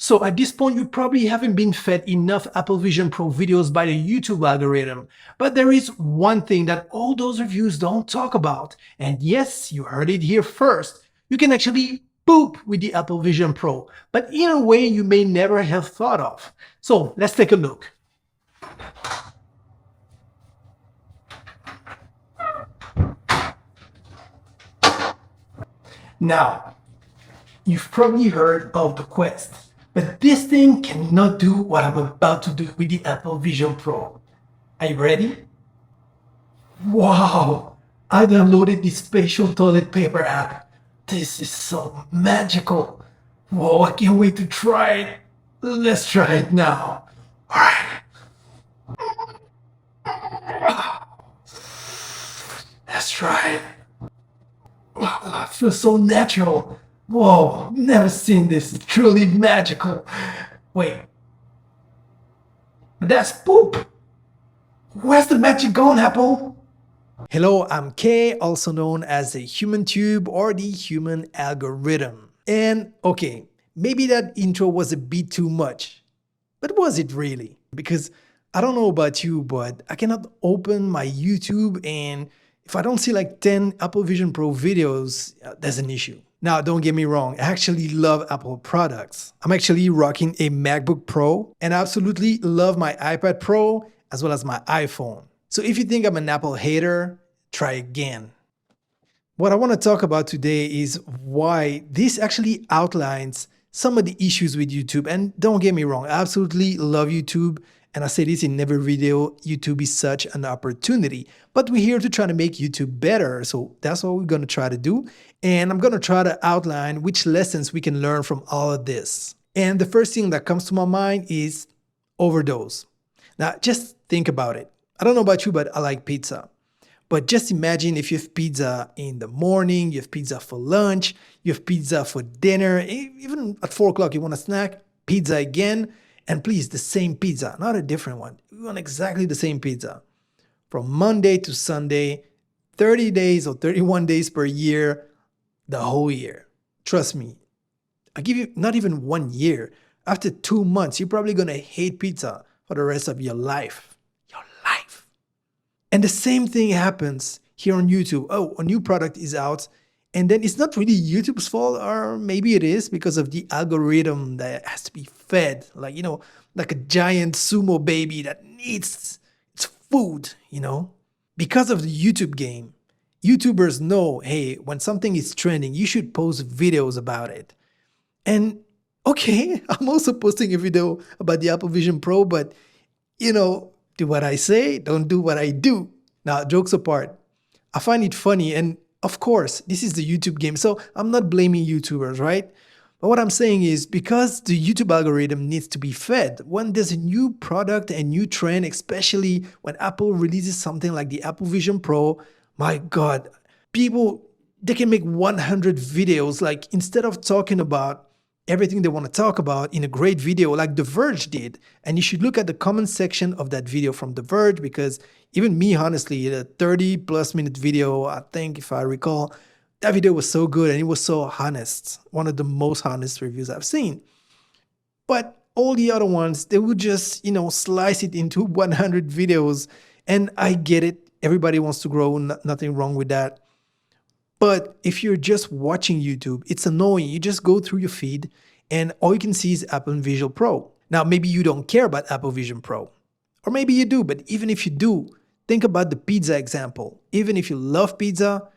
So at this point, you probably haven't been fed enough Apple Vision Pro videos by the YouTube algorithm. But there is one thing that all those reviews don't talk about. And yes, you heard it here first. You can actually poop with the Apple Vision Pro, but in a way you may never have thought of. So let's take a look. Now, you've probably heard of the Quest, but this thing cannot do what I'm about to do with the Apple Vision Pro. Are you ready? Wow! I downloaded the spatial toilet paper app. This is so magical. Whoa, I can't wait to try it. Let's try it now. Alright. Let's try it. Wow, it feels so natural. Whoa, never seen this. It's truly magical. Wait. That's poop. Where's the magic gone, Apple? Hello, I'm Kay, also known as the Human Tube or the Human Algorithm. And okay, maybe that intro was a bit too much, but was it really? Because I don't know about you, but I cannot open my YouTube and if I don't see like 10 Apple Vision Pro videos, there's an issue. Now, don't get me wrong, I actually love Apple products. I'm actually rocking a MacBook Pro and I absolutely love my iPad Pro as well as my iPhone. So if you think I'm an Apple hater, try again. What I want to talk about today is why this actually outlines some of the issues with YouTube. And don't get me wrong, I absolutely love YouTube. And I say this in every video, YouTube is such an opportunity. But we're here to try to make YouTube better. So that's what we're going to try to do. And I'm going to try to outline which lessons we can learn from all of this. And the first thing that comes to my mind is overdose. Now, just think about it. I don't know about you, but I like pizza. But just imagine if you have pizza in the morning, you have pizza for lunch, you have pizza for dinner, even at 4 o'clock you want a snack, pizza again, and please, the same pizza, not a different one. We want exactly the same pizza. From Monday to Sunday, 30 days or 31 days per year, the whole year. Trust me, I give you not even 1 year. After 2 months, you're probably gonna hate pizza for the rest of your life. Your life. And the same thing happens here on YouTube. Oh, a new product is out. And then it's not really YouTube's fault, or maybe it is because of the algorithm that has to be fed. Like, like a giant sumo baby that needs its food, Because of the YouTube game, YouTubers know, hey, when something is trending, you should post videos about it. And okay, I'm also posting a video about the Apple Vision Pro, but do what I say, don't do what I do. Now, jokes apart, I find it funny, and of course, this is the YouTube game, so I'm not blaming YouTubers, right? But what I'm saying is because the YouTube algorithm needs to be fed, when there's a new product and new trend, especially when Apple releases something like the Apple Vision Pro, my God, people, they can make 100 videos. Like instead of talking about everything they want to talk about in a great video like The Verge did. And you should look at the comment section of that video from The Verge, because even me, honestly, the 30+ minute video, I think if I recall, that video was so good and it was so honest. One of the most honest reviews I've seen. But all the other ones, they would just, slice it into 100 videos. And I get it. Everybody wants to grow. Nothing wrong with that. But if you're just watching YouTube, it's annoying. You just go through your feed and all you can see is Apple Vision Pro. Now, maybe you don't care about Apple Vision Pro. Or maybe you do, but even if you do, think about the pizza example. Even if you love pizza,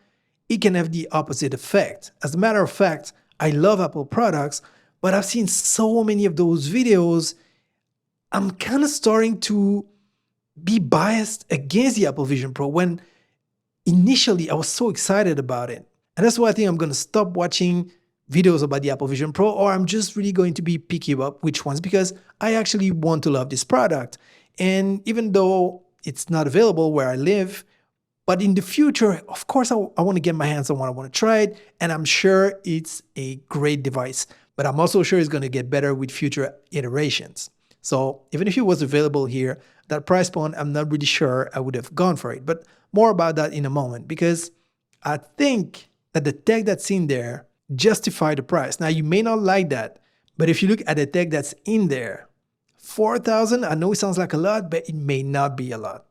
it can have the opposite effect. As a matter of fact, I love Apple products, but I've seen so many of those videos, I'm kind of starting to be biased against the Apple Vision Pro when initially I was so excited about it. And that's why I think I'm going to stop watching videos about the Apple Vision Pro, or I'm just really going to be picky about which ones, because I actually want to love this product. And even though it's not available where I live, but in the future, of course, I want to get my hands on one. I want to try it. And I'm sure it's a great device, but I'm also sure it's going to get better with future iterations. So even if it was available here, that price point, I'm not really sure I would have gone for it. But more about that in a moment, because I think that the tech that's in there justify the price. Now, you may not like that, But if you look at the tech that's in there, 4,000, I know it sounds like a lot, but it may not be a lot.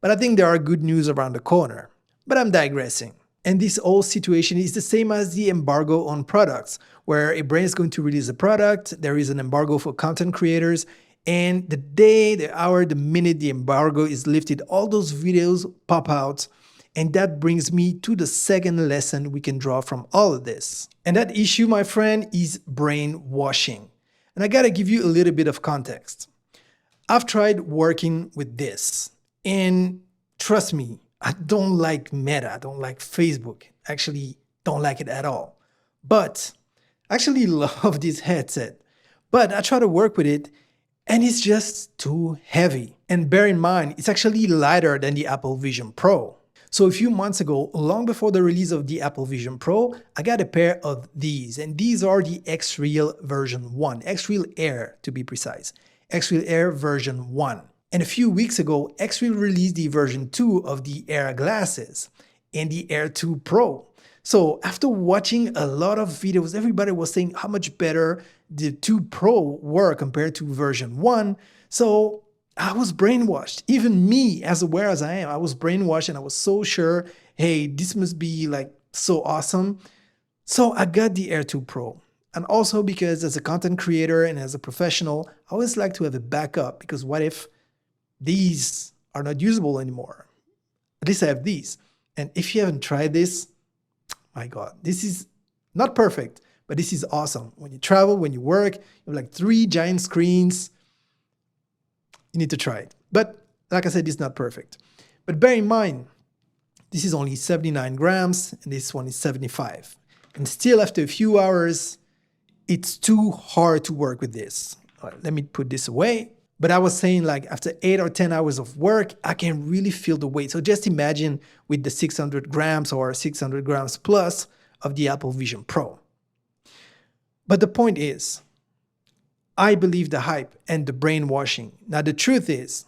But I think there are good news around the corner. But I'm digressing. And this whole situation is the same as the embargo on products, where a brand is going to release a product, there is an embargo for content creators, and the day, the hour, the minute the embargo is lifted, all those videos pop out. And that brings me to the second lesson we can draw from all of this. And that issue, my friend, is brainwashing. And I gotta give you a little bit of context. I've tried working with this, and trust me, I don't like Meta, I don't like Facebook, actually don't like it at all. But I actually love this headset. But I try to work with it and it's just too heavy. And bear in mind, it's actually lighter than the Apple Vision Pro. So a few months ago, long before the release of the Apple Vision Pro, I got a pair of these, and these are the Xreal version 1, Xreal Air to be precise, Xreal Air version 1. And a few weeks ago, Xreal released the version 2 of the Air glasses and the Air 2 Pro. So after watching a lot of videos, everybody was saying how much better the 2 Pro were compared to version 1. So I was brainwashed. Even me, as aware as I am, I was brainwashed and I was so sure, hey, this must be like so awesome. So I got the Air 2 Pro. And also because as a content creator and as a professional, I always like to have a backup, because what if these are not usable anymore? At least I have these. And if you haven't tried this, my God, this is not perfect, but this is awesome. When you travel, when you work, you have like 3 giant screens. You need to try it. But like I said, it's not perfect. But bear in mind, this is only 79 grams and this one is 75. And still after a few hours, it's too hard to work with this. All right, let me put this away. But I was saying, like, after 8 or 10 hours of work, I can really feel the weight. So just imagine with the 600 grams or 600 grams plus of the Apple Vision Pro. But the point is, I believe the hype and the brainwashing. Now the truth is,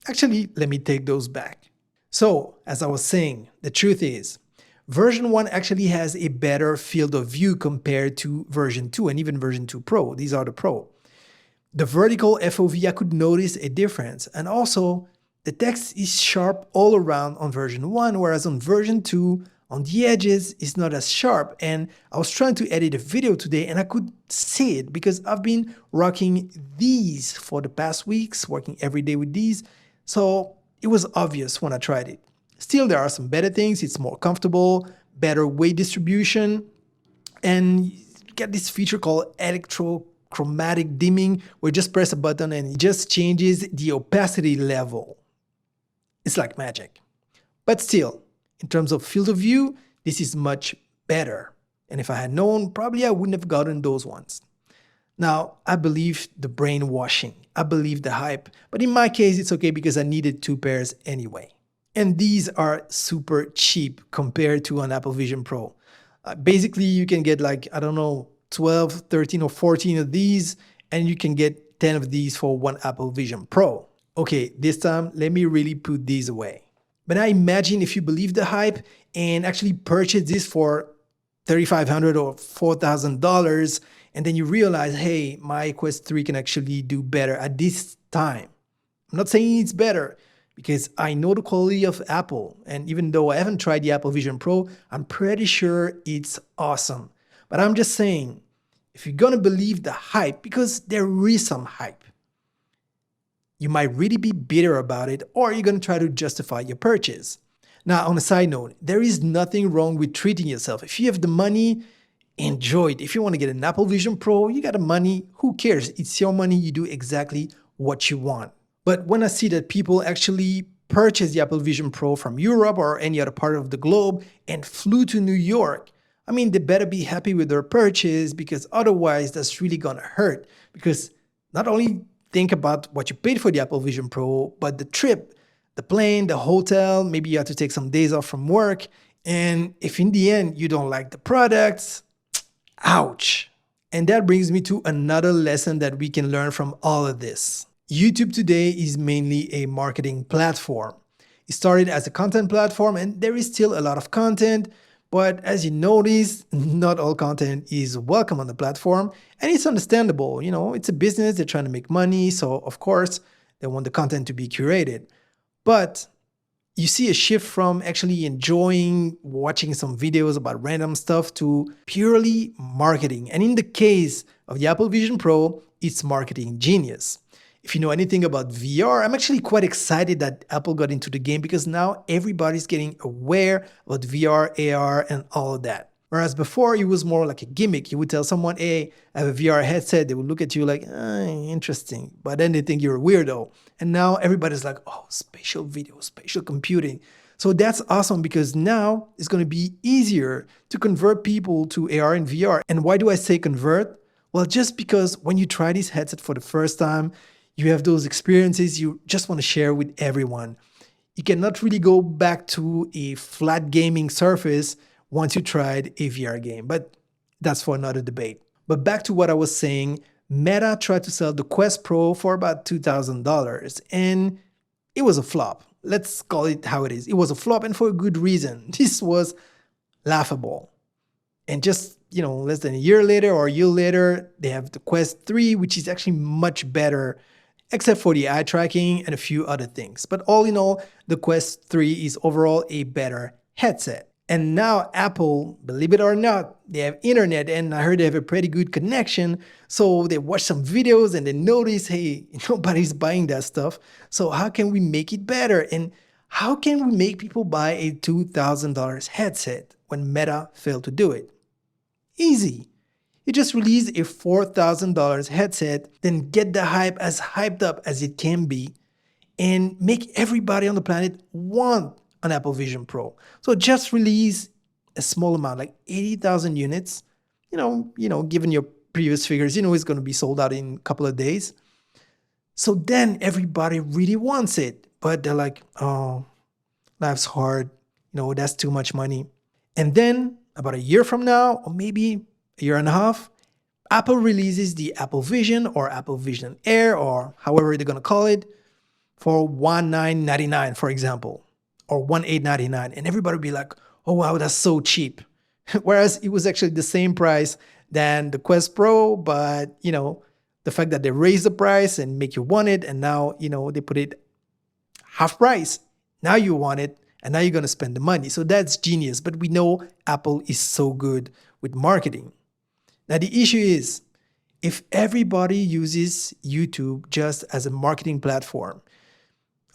actually, let me take those back. So as I was saying, the truth is, version 1 actually has a better field of view compared to version 2 and even version 2 Pro. These are the Pro. The vertical FOV, I could notice a difference. And also, the text is sharp all around on version 1, whereas on version 2, on the edges, it's not as sharp. And I was trying to edit a video today and I could see it because I've been rocking these for the past weeks, working every day with these. So it was obvious when I tried it. Still, there are some better things. It's more comfortable, better weight distribution, and you get this feature called electrochromatic dimming, where you just press a button and it just changes the opacity level. It's like magic. But still, in terms of field of view, this is much better. And if I had known, probably I wouldn't have gotten those ones. Now, I believe the brainwashing. I believe the hype. But in my case, it's okay because I needed 2 pairs anyway. And these are super cheap compared to an Apple Vision Pro. Basically, you can get like, I don't know, 12, 13 or 14 of these, and you can get 10 of these for one Apple Vision Pro. Okay, this time, let me really put these away. But now imagine if you believe the hype and actually purchase this for $3,500 or $4,000, and then you realize, hey, my Quest 3 can actually do better at this time. I'm not saying it's better because I know the quality of Apple, and even though I haven't tried the Apple Vision Pro, I'm pretty sure it's awesome. But I'm just saying, if you're gonna believe the hype, because there is some hype, you might really be bitter about it, or you're going to try to justify your purchase. Now, on a side note, there is nothing wrong with treating yourself. If you have the money, enjoy it. If you want to get an Apple Vision Pro, you got the money, who cares? It's your money, you do exactly what you want. But when I see that people actually purchase the Apple Vision Pro from Europe or any other part of the globe and flew to New York, I mean, they better be happy with their purchase, because otherwise that's really going to hurt. Because not only think about what you paid for the Apple Vision Pro, but the trip, the plane, the hotel, maybe you have to take some days off from work. And if in the end you don't like the products, ouch. And that brings me to another lesson that we can learn from all of this. YouTube today is mainly a marketing platform. It started as a content platform and there is still a lot of content, But as you notice, not all content is welcome on the platform, and it's understandable. It's a business, they're trying to make money, so of course, they want the content to be curated. But you see a shift from actually enjoying watching some videos about random stuff to purely marketing. And in the case of the Apple Vision Pro, it's marketing genius. If you know anything about VR, I'm actually quite excited that Apple got into the game because now everybody's getting aware about VR, AR, and all of that. Whereas before, it was more like a gimmick. You would tell someone, hey, I have a VR headset. They would look at you like, interesting. But then they think you're a weirdo. And now everybody's like, oh, spatial video, spatial computing. So that's awesome because now it's going to be easier to convert people to AR and VR. And why do I say convert? Well, just because when you try this headset for the first time, you have those experiences you just want to share with everyone. You cannot really go back to a flat gaming surface once you tried a VR game, but that's for another debate. But back to what I was saying, Meta tried to sell the Quest Pro for about $2,000 and it was a flop. Let's call it how it is. It was a flop and for a good reason. This was laughable. And just, less than a year later or a year later, they have the Quest 3, which is actually much better, except for the eye tracking and a few other things. But all in all, the Quest 3 is overall a better headset. And now Apple, believe it or not, they have internet and I heard they have a pretty good connection. So they watch some videos and they notice, hey, nobody's buying that stuff. So how can we make it better? And how can we make people buy a $2,000 headset when Meta failed to do it? Easy. You just release a $4,000 headset, then get the hype as hyped up as it can be and make everybody on the planet want an Apple Vision Pro. So just release a small amount, like 80,000 units. Given your previous figures, it's going to be sold out in a couple of days. So then everybody really wants it, but they're like, oh, life's hard. That's too much money. And then about a year from now, or maybe a year and a half, Apple releases the Apple Vision or Apple Vision Air, or however they're going to call it, for $1,999, for example, or $1,899, and everybody will be like, oh wow, that's so cheap. Whereas it was actually the same price than the Quest Pro, but the fact that they raise the price and make you want it, and now they put it half price. Now you want it, and now you're gonna spend the money. So that's genius. But we know Apple is so good with marketing. Now the issue is, if everybody uses YouTube just as a marketing platform,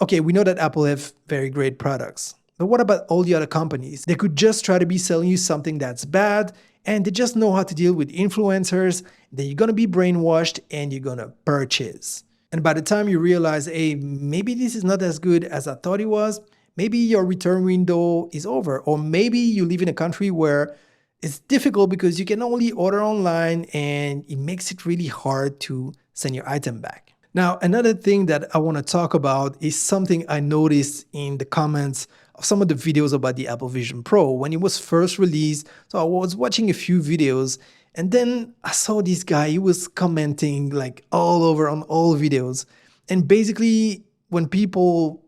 okay, we know that Apple have very great products, but what about all the other companies? They could just try to be selling you something that's bad, and they just know how to deal with influencers. Then you're gonna be brainwashed and you're gonna purchase. And by the time you realize, hey, maybe this is not as good as I thought it was, maybe your return window is over, or maybe you live in a country where it's difficult because you can only order online and it makes it really hard to send your item back. Now, another thing that I want to talk about is something I noticed in the comments of some of the videos about the Apple Vision Pro when it was first released. So I was watching a few videos and then I saw this guy, he was commenting like all over on all videos. And basically when people,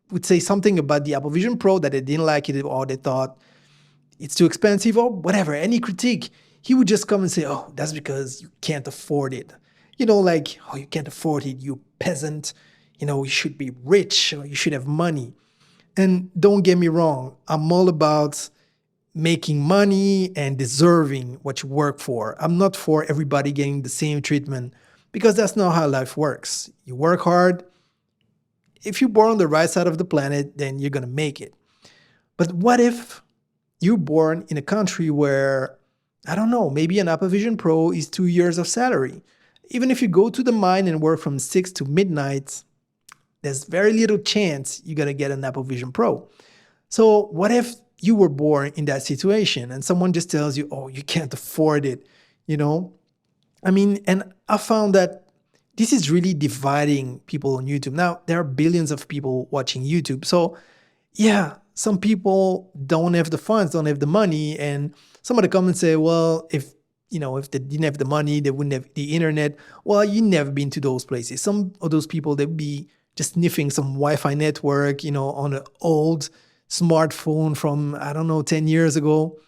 would say something about the Apple Vision Pro that they didn't like it or they thought it's too expensive or whatever, any critique, he would just come and say, oh, that's because you can't afford it. Like, oh, you can't afford it, you peasant. You should be rich or you should have money. And don't get me wrong, I'm all about making money and deserving what you work for. I'm not for everybody getting the same treatment because that's not how life works. You work hard. If you're born on the right side of the planet, then you're going to make it. But what if you're born in a country where, I don't know, maybe an Apple Vision Pro is 2 years of salary? Even if you go to the mine and work from 6 to midnight, there's very little chance you're going to get an Apple Vision Pro. So what if you were born in that situation and someone just tells you, oh, you can't afford it, and I found that this is really dividing people on YouTube. Now, there are billions of people watching YouTube. So yeah, some people don't have the funds, don't have the money. And some of the comments say, well, if they didn't have the money, they wouldn't have the internet. Well, you never been to those places. Some of those people, they'd be just sniffing some Wi-Fi network, on an old smartphone from, I don't know, 10 years ago.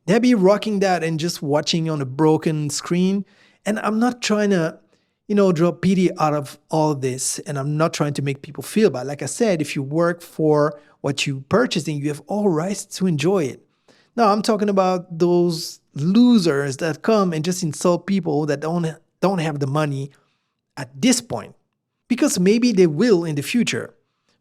They'll be rocking that and just watching on a broken screen. And I'm not trying to, draw pity out of all this. And I'm not trying to make people feel bad. Like I said, if you work for what you purchasing, you have all rights to enjoy it. Now I'm talking about those losers that come and just insult people that don't have the money at this point, because maybe they will in the future.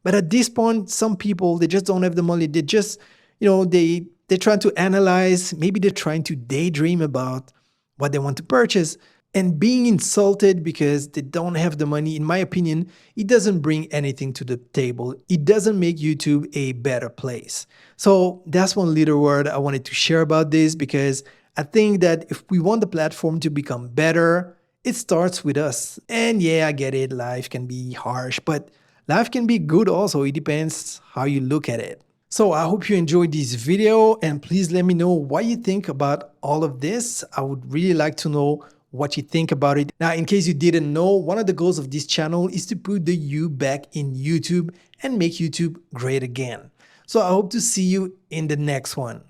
But at this point, some people, they just don't have the money. They just, they're trying to analyze, maybe they're trying to daydream about what they want to purchase, and being insulted because they don't have the money. In my opinion, it doesn't bring anything to the table. It doesn't make YouTube a better place. So that's one little word I wanted to share about this, because I think that if we want the platform to become better, it starts with us. And yeah, I get it, life can be harsh, but life can be good also. It depends how you look at it. So I hope you enjoyed this video, and please let me know what you think about all of this. I would really like to know what you think about it. Now, in case you didn't know, one of the goals of this channel is to put the you back in YouTube and make YouTube great again. So I hope to see you in the next one.